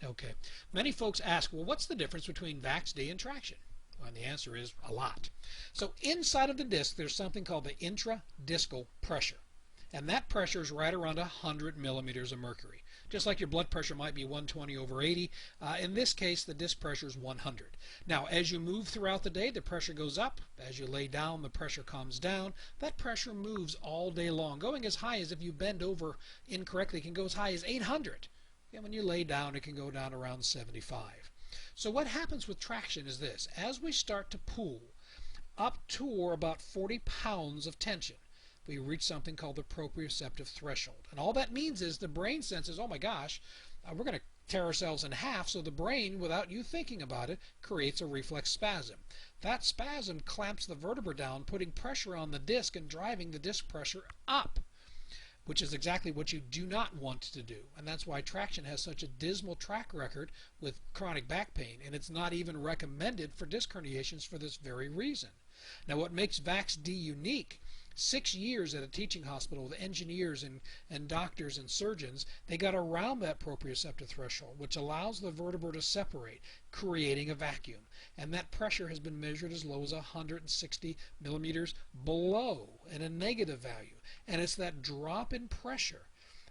Okay. Many folks ask, well, what's the difference between VAX D and traction? Well, and the answer is a lot. So inside of the disc, there's something called the intradiscal pressure. And that pressure is right around 100 millimeters of mercury. Just like your blood pressure might be 120 over 80, in this case the disc pressure is 100. Now as you move throughout the day, the pressure goes up. As you lay down, the pressure comes down. That pressure moves all day long, going as high as, if you bend over incorrectly, it can go as high as 800. And when you lay down, it can go down around 75. So what happens with traction is this. As we start to pull up to or about 40 pounds of tension, we reach something called the proprioceptive threshold. And all that means is the brain senses, oh my gosh, we're going to tear ourselves in half, so the brain, without you thinking about it, creates a reflex spasm. That spasm clamps the vertebra down, putting pressure on the disc and driving the disc pressure up, which is exactly what you do not want to do. And that's why traction has such a dismal track record with chronic back pain, and it's not even recommended for disc herniations for this very reason. Now what makes VAX D unique, 6 years at a teaching hospital with engineers and doctors and surgeons, they got around that proprioceptive threshold, which allows the vertebra to separate, creating a vacuum. And that pressure has been measured as low as 160 millimeters below, in a negative value. And it's that drop in pressure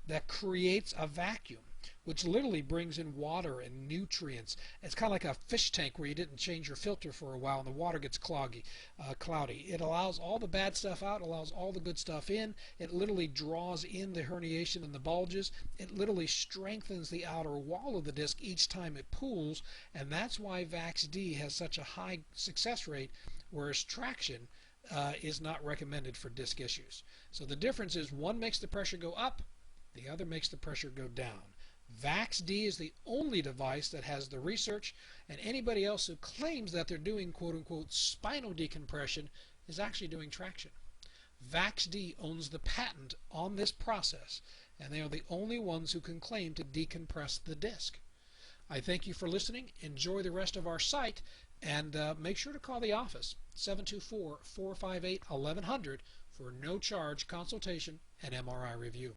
that creates a vacuum, which literally brings in water and nutrients. It's kind of like a fish tank where you didn't change your filter for a while and the water gets cloudy. It allows all the bad stuff out, allows all the good stuff in. It literally draws in the herniation and the bulges. It literally strengthens the outer wall of the disc each time it pulls, and that's why VAX D has such a high success rate, whereas traction is not recommended for disc issues. So the difference is one makes the pressure go up, the other makes the pressure go down. VAX D is the only device that has the research, and anybody else who claims that they're doing quote-unquote spinal decompression is actually doing traction. VAX D owns the patent on this process, and they are the only ones who can claim to decompress the disc. I thank you for listening. Enjoy the rest of our site, and make sure to call the office, 724-458-1100, for no charge consultation and MRI review.